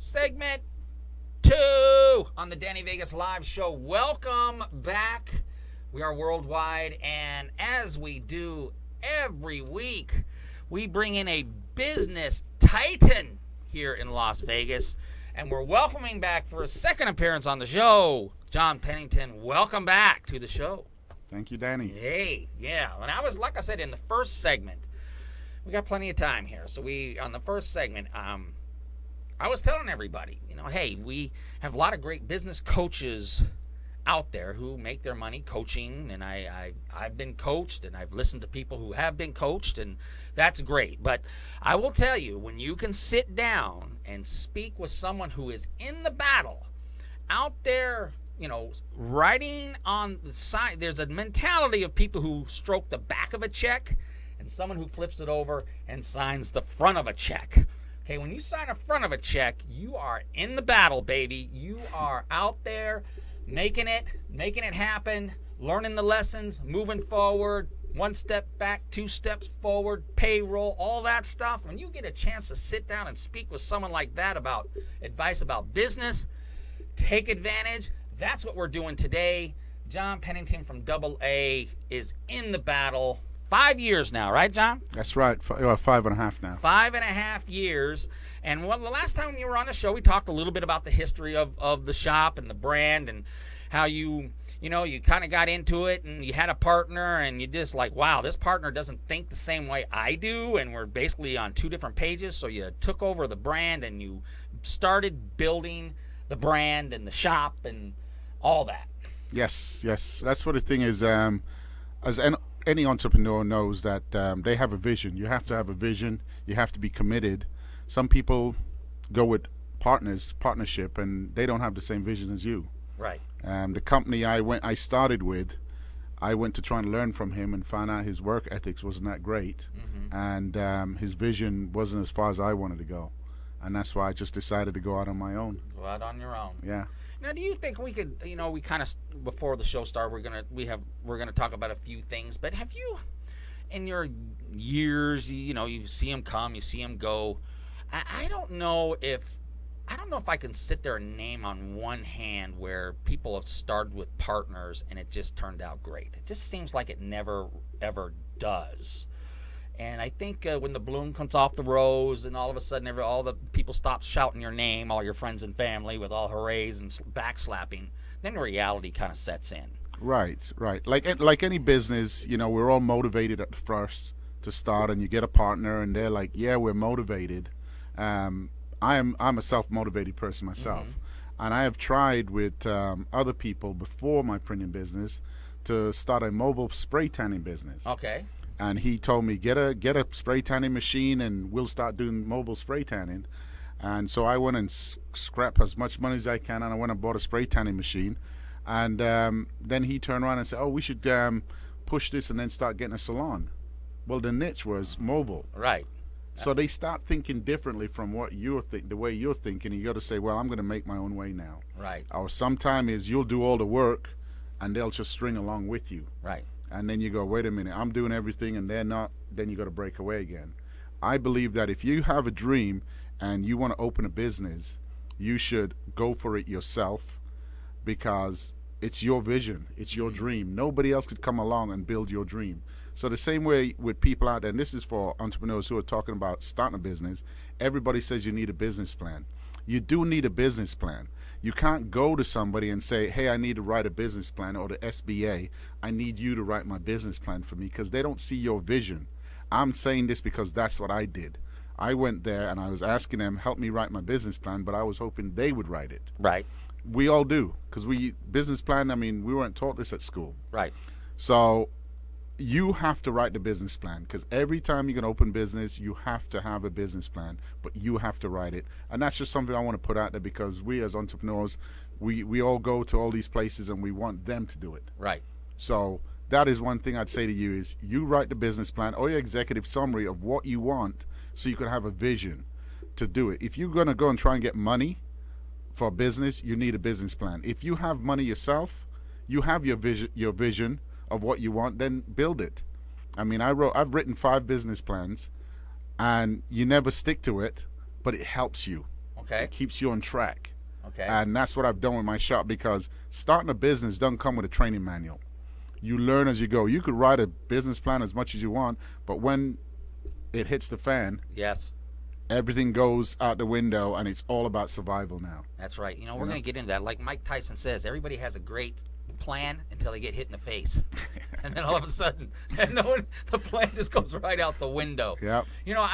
Segment 2 on the Danny Vegas Live Show. Welcome back. We are worldwide, and as we do every week, we bring in a business titan here in Las Vegas, and we're welcoming back for a second appearance on the show, John Pennington. Welcome back to the show. Thank you, Danny. Hey, yeah. And I was, like I said, in the first segment, we got plenty of time here. So on the first segment, I was telling everybody, hey, we have a lot of great business coaches out there who make their money coaching, and I've been coached, and I've listened to people who have been coached, and that's great. But I will tell you, when you can sit down and speak with someone who is in the battle, out there, writing on the side, there's a mentality of people who stroke the back of a check and someone who flips it over and signs the front of a check. Okay, when you sign the front of a check, you are in the battle, baby. You are out there making it happen, learning the lessons, moving forward, one step back, two steps forward, payroll, all that stuff. When you get a chance to sit down and speak with someone like that about advice about business, take advantage. That's what we're doing today. John Pennington from Double A is in the battle. 5 years now, right, John? That's right. 5.5 now. 5.5 years. And the last time you were on the show, we talked a little bit about the history of the shop and the brand and how you kind of got into it and you had a partner and you just like, wow, this partner doesn't think the same way I do, and we're basically on two different pages. So you took over the brand and you started building the brand and the shop and all that. Yes. That's what the thing is. As any entrepreneur knows that they have a vision. You have to have a vision. You have to be committed. Some people go with partnership, and they don't have the same vision as you. Right. The company I started with, I went to try and learn from him and found out his work ethics wasn't that great, and his vision wasn't as far as I wanted to go, and that's why I just decided to go out on my own. Go out on your own. Yeah. Now, do you think we could, we kind of, before the show started, we're gonna talk about a few things, but have you, in your years, you see them come, you see them go, I don't know if I can sit there and name on one hand where people have started with partners and it just turned out great. It just seems like it never, ever does. And I think when the bloom comes off the rose and all of a sudden all the people stop shouting your name, all your friends and family with all hoorays and backslapping, then reality kind of sets in. Right. Like any business, we're all motivated at first to start, and you get a partner and they're like, yeah, we're motivated. I'm a self-motivated person myself, and I have tried with other people before my printing business to start a mobile spray tanning business. Okay. And he told me, get a spray tanning machine and we'll start doing mobile spray tanning. And so I went and scrapped as much money as I can, and I went and bought a spray tanning machine. And then he turned around and said, oh, we should push this and then start getting a salon. Well, the niche was mobile. Right. So they start thinking differently from what the way you're thinking. You got to say, well, I'm going to make my own way now. Right. Or sometimes you'll do all the work and they'll just string along with you. Right. And then you go, wait a minute, I'm doing everything and they're not. Then you got to break away again. I believe that if you have a dream and you want to open a business, you should go for it yourself, because it's your vision, it's your dream. Nobody else could come along and build your dream. So the same way with people out there, and this is for entrepreneurs who are talking about starting a business, everybody says you need a business plan. You do need a business plan. You can't go to somebody and say, hey, I need to write a business plan, or the SBA, I need you to write my business plan for me, because they don't see your vision. I'm saying this because that's what I did. I went there and I was asking them, help me write my business plan, but I was hoping they would write it. Right. We all do, because business plan, we weren't taught this at school. Right. So you have to write the business plan, because every time you're going to open business, you have to have a business plan, but you have to write it. And that's just something I want to put out there, because we as entrepreneurs, we all go to all these places and we want them to do it. Right. So that is one thing I'd say to you is you write the business plan or your executive summary of what you want, so you can have a vision to do it. If you're going to go and try and get money for a business, you need a business plan. If you have money yourself, you have your vision of what you want, then build it. I've written 5 business plans, and you never stick to it, but it helps you. Okay. It keeps you on track. Okay. And that's what I've done with my shop, because starting a business doesn't come with a training manual. You learn as you go. You could write a business plan as much as you want, but when it hits the fan, Yes. everything goes out the window, and it's all about survival now. That's right. You know, we're going to get into that. Like Mike Tyson says, everybody has a great plan until they get hit in the face. And then all of a sudden, the plan just goes right out the window. Yep. You know,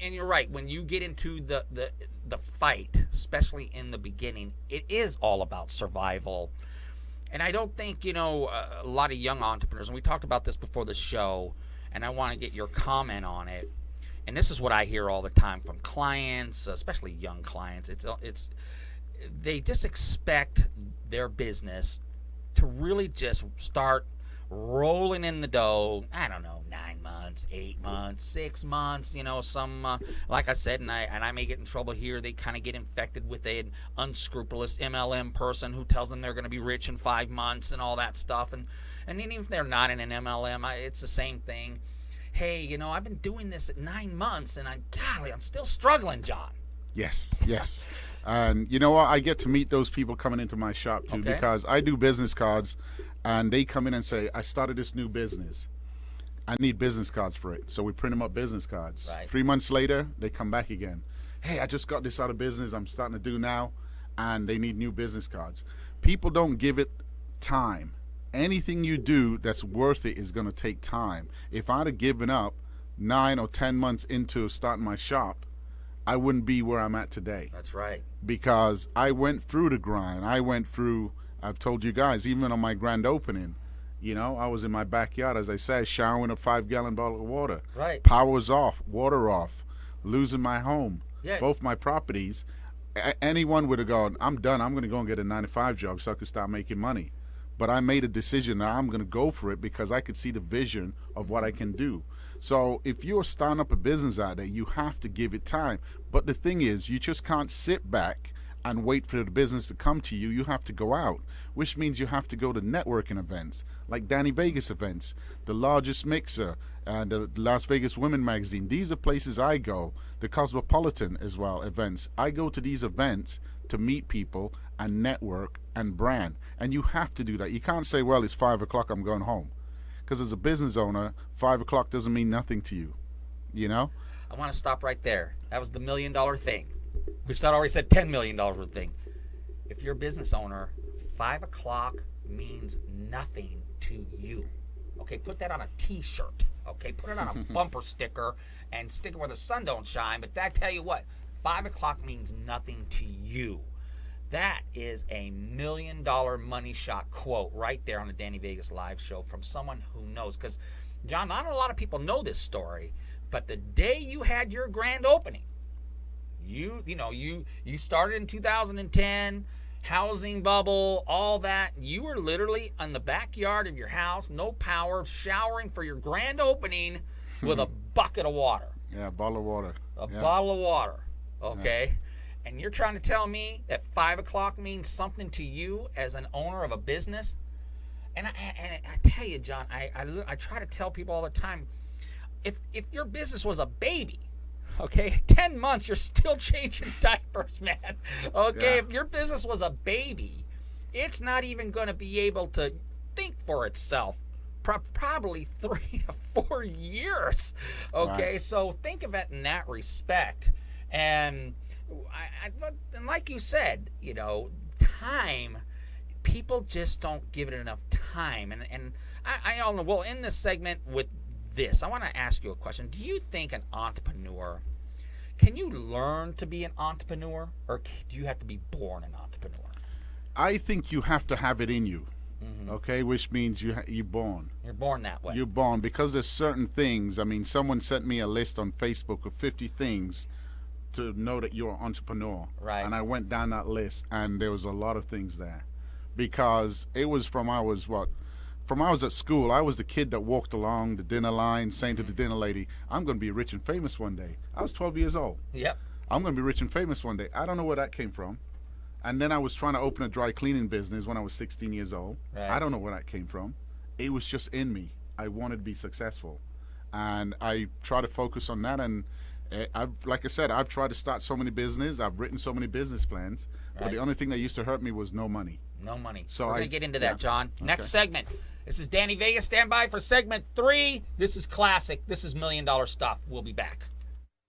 and you're right. When you get into the fight, especially in the beginning, it is all about survival. And I don't think, you know, a lot of young entrepreneurs, and we talked about this before the show, and I want to get your comment on it. And this is what I hear all the time from clients, especially young clients. It's they just expect their business to really just start rolling in the dough. I don't know, 9 months, 8 months, 6 months. You know, some like I said, and I may get in trouble here. They kind of get infected with an unscrupulous MLM person who tells them they're going to be rich in 5 months and all that stuff. And even if they're not in an MLM, it's the same thing. Hey, you know, I've been doing this at 9 months, and I'm still struggling, John. Yes. And you know what? I get to meet those people coming into my shop too, Okay. because I do business cards, and they come in and say, I started this new business. I need business cards for it. So we print them up business cards. Right. 3 months later, they come back again. Hey, I just got this out of business I'm starting to do now, and they need new business cards. People don't give it time. Anything you do that's worth it is going to take time. If I'd have given up 9 or 10 months into starting my shop, I wouldn't be where I'm at today, That's right. because I went through the grind. I've told you guys, even on my grand opening, you know, I was in my backyard, as I said, showering a 5-gallon bottle of water. Right. Power was off, water off, losing my home, Yeah. both my properties. Anyone would have gone, I'm done. I'm going to go and get a 9-to-5 job so I could start making money. But I made a decision that I'm going to go for it because I could see the vision of what I can do. So if you're starting up a business out there, you have to give it time. But the thing is, you just can't sit back and wait for the business to come to you. You have to go out, which means you have to go to networking events like Danny Vegas events, the Largest Mixer, and the Las Vegas Women Magazine. These are places I go. The Cosmopolitan as well events. I go to these events to meet people and network and brand. And you have to do that. You can't say, well, it's 5 o'clock, I'm going home. Because as a business owner, 5 o'clock doesn't mean nothing to you. You know? I want to stop right there. That was the $1 million thing. We've already said $10 million worth of thing. If you're a business owner, 5 o'clock means nothing to you. Okay, put that on a T-shirt. Okay, put it on a bumper sticker and stick it where the sun don't shine. But I tell you what, 5 o'clock means nothing to you. That is a $1 million money shot quote right there on the Danny Vegas live show from someone who knows. Because, John, not a lot of people know this story, but the day you had your grand opening, you started in 2010, housing bubble, all that. You were literally in the backyard of your house, no power, showering for your grand opening with a bucket of water. Yeah, a bottle of water. A bottle of water, okay? And you're trying to tell me that 5 o'clock means something to you as an owner of a business? And I tell you, John, I try to tell people all the time, if your business was a baby, okay, 10 months, you're still changing diapers, man. Okay, Yeah. if your business was a baby, it's not even going to be able to think for itself. Probably 3 to 4 years. Okay, Right. so think of it in that respect. And and like you said, you know, time, people just don't give it enough time. And I don't know. Well, in this segment with this, I want to ask you a question. Do you think an entrepreneur, can you learn to be an entrepreneur, or do you have to be born an entrepreneur? I think you have to have it in you, okay, which means you're born. You're born that way. You're born, because there's certain things. I mean, someone sent me a list on Facebook of 50 things to know that you're an entrepreneur. Right. And I went down that list, and there was a lot of things there, because it was from I was at school. I was the kid that walked along the dinner line saying to the dinner lady, I'm going to be rich and famous one day. I was 12 years old. Yep. I'm going to be rich and famous one day. I don't know where that came from. And then I was trying to open a dry cleaning business when I was 16 years old. Right. I don't know where that came from. It was just in me. I wanted to be successful. And I try to focus on that. And Like I said, I've tried to start so many business. I've written so many business plans, but Right. the only thing that used to hurt me was no money. No money. So We're I- going to get into yeah. that, John. Next Okay. segment. This is Danny Vegas. Stand by for segment 3. This is classic. This is $1 million stuff. We'll be back.